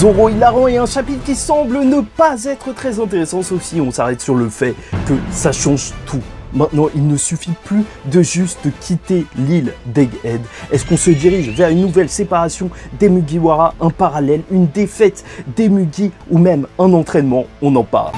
Zoro hilarant et un chapitre qui semble ne pas être très intéressant, sauf si on s'arrête sur le fait que ça change tout. Maintenant, il ne suffit plus de juste quitter l'île d'Egghead. Est-ce qu'on se dirige vers une nouvelle séparation des Mugiwara, un parallèle, une défaite des Mugi ou même un entraînement? On en parle.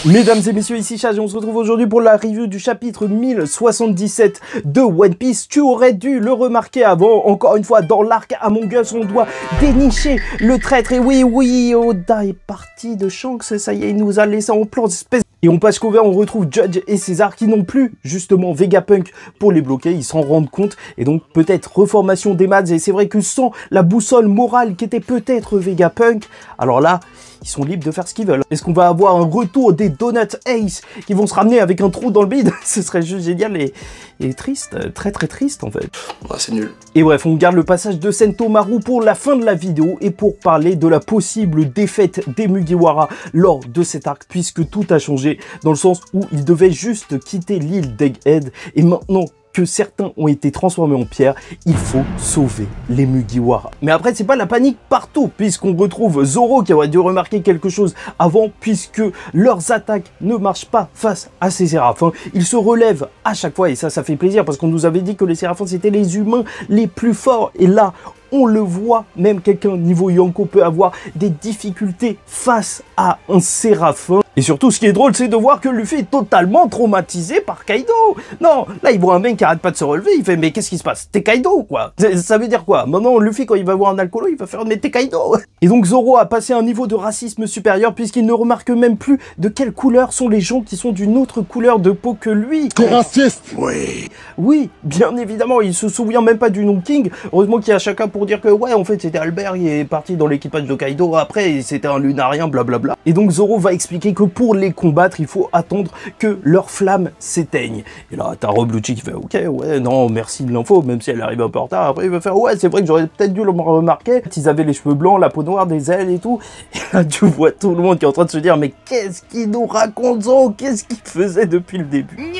Mesdames et messieurs, ici Chaz et on se retrouve aujourd'hui pour la review du chapitre 1077 de One Piece. Tu aurais dû le remarquer avant, encore une fois, dans l'arc Among Us, on doit dénicher le traître. Et oui, Oda est parti de Shanks, ça y est, il nous a laissé en plan d'espèce. Et on passe cover, on retrouve Judge et César qui n'ont plus justement Vegapunk pour les bloquer, ils s'en rendent compte. Et donc peut-être reformation des Mads, et c'est vrai que sans la boussole morale qui était peut-être Vegapunk, alors là, ils sont libres de faire ce qu'ils veulent. Est-ce qu'on va avoir un retour des Donut Ace qui vont se ramener avec un trou dans le bide? Ce serait juste génial et triste, très triste en fait. Ouais, c'est nul. Et bref, on garde le passage de Sentomaru pour la fin de la vidéo et pour parler de la possible défaite des Mugiwara lors de cet arc, puisque tout a changé dans le sens où ils devaient juste quitter l'île d'Egghead et maintenant que certains ont été transformés en pierre, il faut sauver les Mugiwara. Mais après, c'est pas la panique partout, puisqu'on retrouve Zoro qui aurait dû remarquer quelque chose avant, puisque leurs attaques ne marchent pas face à ces séraphins. Ils se relèvent à chaque fois, et ça fait plaisir, parce qu'on nous avait dit que les séraphins, c'était les humains les plus forts, et là, on le voit, même quelqu'un niveau Yonko peut avoir des difficultés face à un séraphin. Et surtout, ce qui est drôle, c'est de voir que Luffy est totalement traumatisé par Kaido. Non, là, il voit un mec qui arrête pas de se relever, il fait « Mais qu'est-ce qui se passe? T'es Kaido, quoi ?» Ça veut dire quoi? Maintenant, Luffy, quand il va voir un alcoolo, il va faire « Mais t'es Kaido !» Et donc, Zoro a passé un niveau de racisme supérieur, puisqu'il ne remarque même plus de quelle couleur sont les gens qui sont d'une autre couleur de peau que lui. T'es raciste? Oui. Oui, bien évidemment, il se souvient même pas du nom King. Heureusement qu'il y a chacun pour dire que ouais, en fait, c'était Albert, il est parti dans l'équipage de Kaido, après, c'était un lunarien, blablabla. Et donc, Zoro va expliquer que pour les combattre, il faut attendre que leur flamme s'éteigne. Et là, t'as Rob Lucci qui fait ok, ouais, non, merci de l'info, même si elle arrive un peu en retard. Après, il va faire ouais, c'est vrai que j'aurais peut-être dû le remarquer. Ils avaient les cheveux blancs, la peau noire, des ailes et tout. Et là, tu vois tout le monde qui est en train de se dire, mais qu'est-ce qu'il nous raconte, Zoro? Qu'est-ce qu'il faisait depuis le début?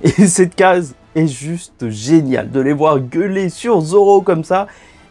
Et cette case est juste géniale, de les voir gueuler sur Zoro comme ça.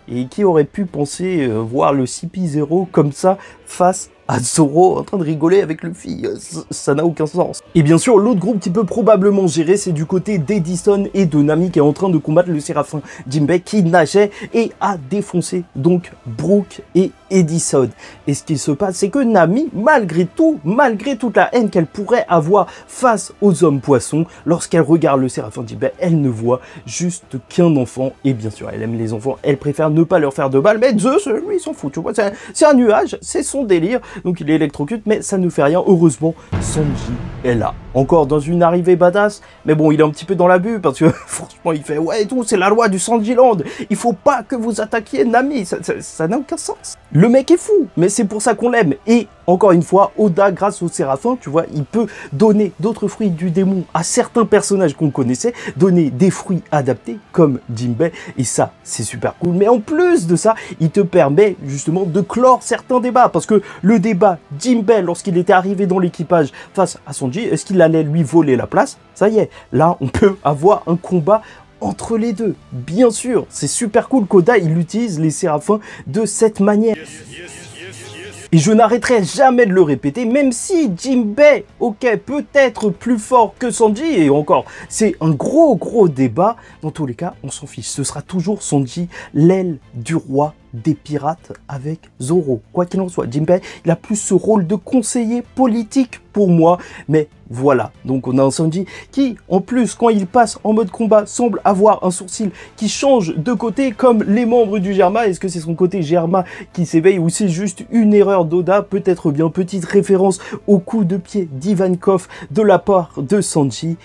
Et qui aurait pu penser voir le CP0 comme ça face à Zoro en train de rigoler avec Luffy? Ça n'a aucun sens. Et bien sûr, l'autre groupe qui peut probablement gérer, c'est du côté d'Edison et de Nami qui est en train de combattre le séraphin Jinbei qui nageait et a défoncé donc Brook et Edison. Et ce qui se passe, c'est que Nami, malgré toute la haine qu'elle pourrait avoir face aux hommes poissons, lorsqu'elle regarde le séraphin Jinbei, elle ne voit juste qu'un enfant. Et bien sûr, elle aime les enfants, elle préfère ne pas leur faire de balles, mais Zeus, lui, il s'en fout, tu vois, c'est un nuage, c'est son délire. Donc il est électrocute, mais ça ne fait rien. Heureusement, Sanji est là. Encore dans une arrivée badass, mais bon, il est un petit peu dans l'abus, parce que franchement, il fait ouais et tout, c'est la loi du Sanjiland. Il faut pas que vous attaquiez Nami, ça n'a aucun sens. Le mec est fou, mais c'est pour ça qu'on l'aime. Et encore une fois, Oda, grâce au séraphin, tu vois, il peut donner d'autres fruits du démon à certains personnages qu'on connaissait, donner des fruits adaptés, comme Jinbei, et ça, c'est super cool. Mais en plus de ça, il te permet justement de clore certains débats, parce que le débat Jinbei, lorsqu'il était arrivé dans l'équipage face à Sanji, est-ce qu'il allait lui voler la place? Ça y est, là, on peut avoir un combat entre les deux. Bien sûr, c'est super cool qu'Oda, il utilise les séraphins de cette manière. Et je n'arrêterai jamais de le répéter, même si Jinbei, ok, peut être plus fort que Sanji, et encore, c'est un gros débat, dans tous les cas, on s'en fiche. Ce sera toujours Sanji, l'aile du roi des pirates avec Zoro. Quoi qu'il en soit, Jinbei, il a plus ce rôle de conseiller politique pour moi, mais voilà. Donc on a un Sanji qui, en plus, quand il passe en mode combat, semble avoir un sourcil qui change de côté, comme les membres du Germa. Est-ce que c'est son côté Germa qui s'éveille ou c'est juste une erreur d'Oda? Peut-être bien. Petite référence au coup de pied d'Ivankov de la part de Sanji,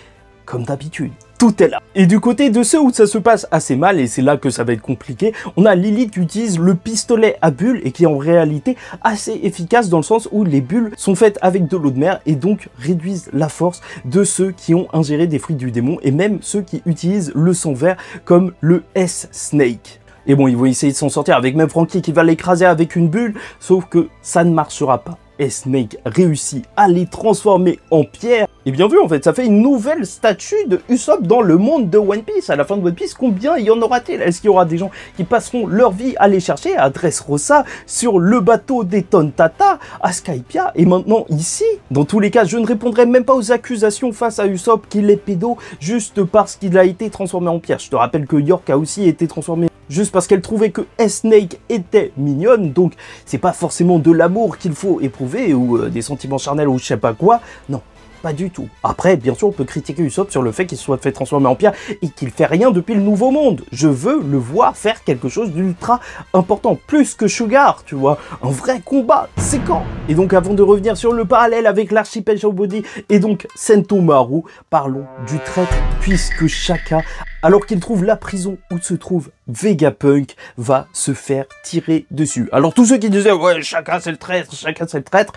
comme d'habitude. Tout est là. Et du côté de ceux où ça se passe assez mal, et c'est là que ça va être compliqué, on a Lilith qui utilise le pistolet à bulles et qui est en réalité assez efficace dans le sens où les bulles sont faites avec de l'eau de mer et donc réduisent la force de ceux qui ont ingéré des fruits du démon et même ceux qui utilisent le sang vert comme le S-Snake. Et bon, ils vont essayer de s'en sortir avec même Franky qui va l'écraser avec une bulle, sauf que ça ne marchera pas. Et Snake réussit à les transformer en pierre. Et bien vu en fait, ça fait une nouvelle statue de Usopp dans le monde de One Piece. À la fin de One Piece, combien y en aura-t-il? Est-ce qu'il y aura des gens qui passeront leur vie à les chercher à Dressrosa, sur le bateau des Tontata, à Skypiea, et maintenant ici? Dans tous les cas, je ne répondrai même pas aux accusations face à Usopp qu'il est pédo juste parce qu'il a été transformé en pierre. Je te rappelle que York a aussi été transformé juste parce qu'elle trouvait que S-Snake était mignonne, donc c'est pas forcément de l'amour qu'il faut éprouver, ou des sentiments charnels, ou je sais pas quoi, non. Pas du tout. Après, bien sûr, on peut critiquer Usopp sur le fait qu'il se soit fait transformer en pierre et qu'il fait rien depuis le Nouveau Monde. Je veux le voir faire quelque chose d'ultra important, plus que Sugar, tu vois. Un vrai combat, c'est quand? Et donc, avant de revenir sur le parallèle avec l'archipel Sabaody et donc Sentomaru, parlons du traître, puisque Shaka, alors qu'il trouve la prison où se trouve Vegapunk, va se faire tirer dessus. Alors, tous ceux qui disaient « Ouais, Shaka c'est le traître, Shaka c'est le traître »,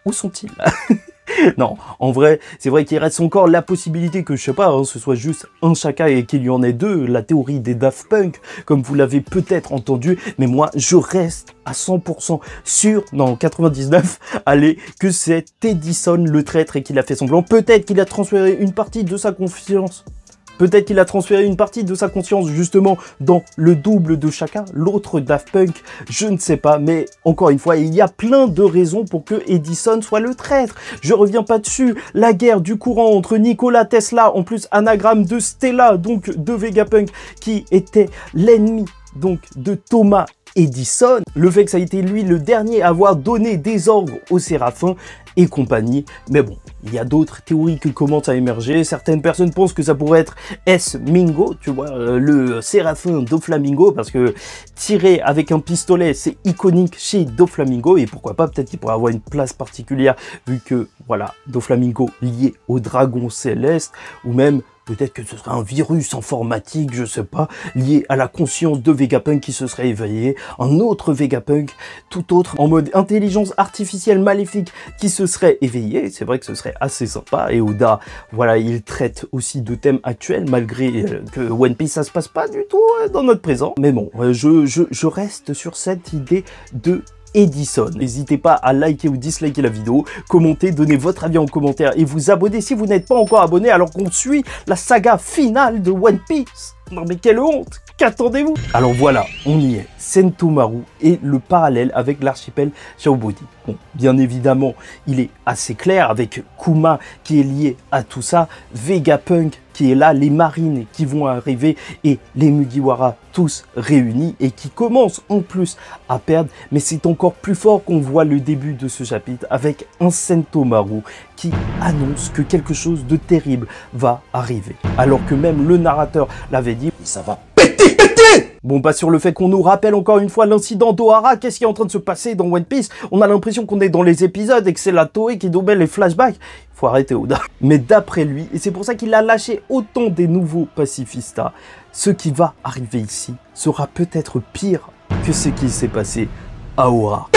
où sont-ils? Non, en vrai, c'est vrai qu'il reste encore la possibilité que, je sais pas, ce soit juste un Shaka et qu'il y en ait deux, la théorie des Daft Punk, comme vous l'avez peut-être entendu, mais moi, je reste à 100% sûr, non, 99, allez, que c'est Edison le traître et qu'il a fait semblant. Peut-être qu'il a transféré une partie de sa confiance. Peut-être qu'il a transféré une partie de sa conscience justement dans le double de Shaka, l'autre Daft Punk, je ne sais pas, mais encore une fois, il y a plein de raisons pour que Edison soit le traître. Je reviens pas dessus, la guerre du courant entre Nikola Tesla, en plus anagramme de Stella, donc de Vegapunk, qui était l'ennemi donc de Thomas Edison, le fait que ça a été lui le dernier à avoir donné des ordres aux Séraphins et compagnie. Mais bon, il y a d'autres théories qui commencent à émerger. Certaines personnes pensent que ça pourrait être S. Mingo, tu vois, le Séraphin Doflamingo, parce que tirer avec un pistolet, c'est iconique chez Doflamingo, et pourquoi pas, peut-être qu'il pourrait avoir une place particulière, vu que, voilà, Doflamingo lié au dragon céleste, ou même peut-être que ce serait un virus informatique, je sais pas, lié à la conscience de Vegapunk qui se serait éveillé, un autre Vegapunk, tout autre, en mode intelligence artificielle maléfique qui se serait éveillé. C'est vrai que ce serait assez sympa, et Oda, voilà, il traite aussi de thèmes actuels, malgré que One Piece, ça se passe pas du tout dans notre présent. Mais bon, je reste sur cette idée de Edison. N'hésitez pas à liker ou disliker la vidéo, commenter, donner votre avis en commentaire et vous abonner si vous n'êtes pas encore abonné alors qu'on suit la saga finale de One Piece. Non mais quelle honte! Qu'attendez-vous? Alors voilà, on y est. Sentomaru et le parallèle avec l'archipel Sabaody. Bon, bien évidemment, il est assez clair avec Kuma qui est lié à tout ça, Vegapunk qui est là, les marines qui vont arriver et les Mugiwara tous réunis et qui commencent en plus à perdre. Mais c'est encore plus fort qu'on voit le début de ce chapitre avec un Sentomaru qui annonce que quelque chose de terrible va arriver. Alors que même le narrateur l'avait dit, ça va péter! Bon, pas sur le fait qu'on nous rappelle encore une fois l'incident d'Ohara. Qu'est-ce qui est en train de se passer dans One Piece? On a l'impression qu'on est dans les épisodes et que c'est la Toei qui nous met les flashbacks. Faut arrêter Oda. Mais d'après lui, et c'est pour ça qu'il a lâché autant des nouveaux pacifistas, ce qui va arriver ici sera peut-être pire que ce qui s'est passé à Ohara.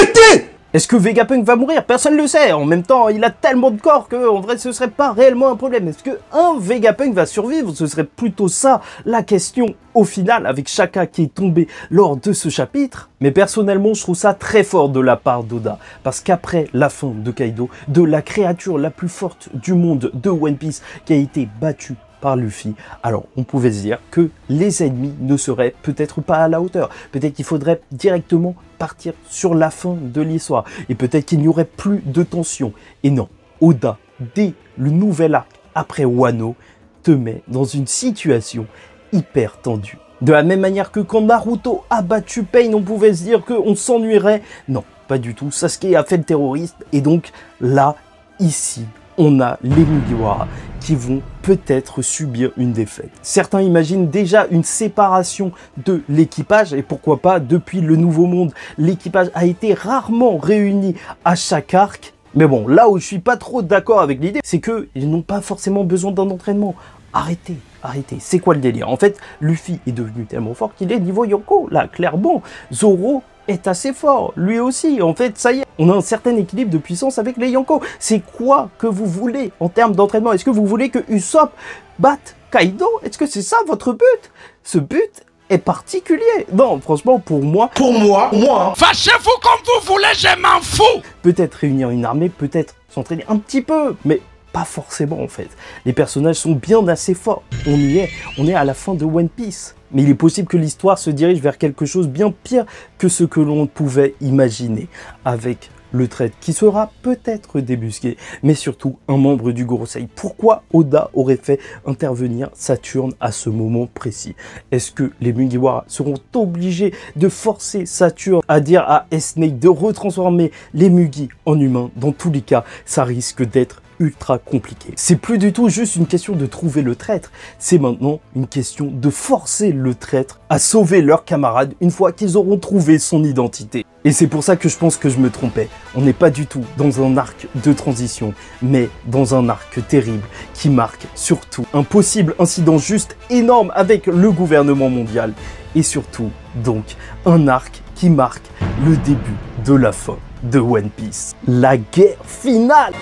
Est-ce que Vegapunk va mourir? Personne ne le sait. En même temps, il a tellement de corps que, en vrai, ce serait pas réellement un problème. Est-ce que un Vegapunk va survivre? Ce serait plutôt ça la question au final, avec Shaka qui est tombé lors de ce chapitre. Mais personnellement, je trouve ça très fort de la part d'Oda. Parce qu'après la fin de Kaido, de la créature la plus forte du monde de One Piece qui a été battue par Luffy, alors on pouvait se dire que les ennemis ne seraient peut-être pas à la hauteur. Peut-être qu'il faudrait directement partir sur la fin de l'histoire. Et peut-être qu'il n'y aurait plus de tension. Et non, Oda, dès le nouvel arc après Wano, te met dans une situation hyper tendue. De la même manière que quand Naruto a battu Pain, on pouvait se dire qu'on s'ennuierait. Non, pas du tout. Sasuke a fait le terroriste. Et donc là, ici, on a les Mugiwara qui vont peut-être subir une défaite. Certains imaginent déjà une séparation de l'équipage, et pourquoi pas depuis le Nouveau Monde. L'équipage a été rarement réuni à chaque arc. Mais bon, là où je suis pas trop d'accord avec l'idée, c'est qu'ils n'ont pas forcément besoin d'un entraînement. Arrêtez, arrêtez. C'est quoi le délire? En fait, Luffy est devenu tellement fort qu'il est niveau Yonko. Là, clairement, Zoro est assez fort, lui aussi. En fait, ça y est, on a un certain équilibre de puissance avec les Yonko. C'est quoi que vous voulez en termes d'entraînement? Est-ce que vous voulez que Usopp batte Kaido? Est-ce que c'est ça votre but? Ce but est particulier. Non, franchement, pour moi... Fâchez-vous comme vous voulez, je m'en fous. Peut-être réunir une armée, peut-être s'entraîner un petit peu, mais Pas forcément en fait. Les personnages sont bien assez forts. On est à la fin de One Piece. Mais il est possible que l'histoire se dirige vers quelque chose bien pire que ce que l'on pouvait imaginer, avec le traître qui sera peut-être débusqué, mais surtout un membre du Gorosei. Pourquoi Oda aurait fait intervenir Saturne à ce moment précis? Est-ce que les Mugiwara seront obligés de forcer Saturne à dire à Snake de retransformer les Mugi en humains? Dans tous les cas, ça risque d'être ultra compliqué. C'est plus du tout juste une question de trouver le traître, c'est maintenant une question de forcer le traître à sauver leurs camarades une fois qu'ils auront trouvé son identité. Et c'est pour ça que je pense que je me trompais. On n'est pas du tout dans un arc de transition, mais dans un arc terrible qui marque surtout un possible incident juste énorme avec le gouvernement mondial. Et surtout, donc, un arc qui marque le début de la fin de One Piece. La guerre finale!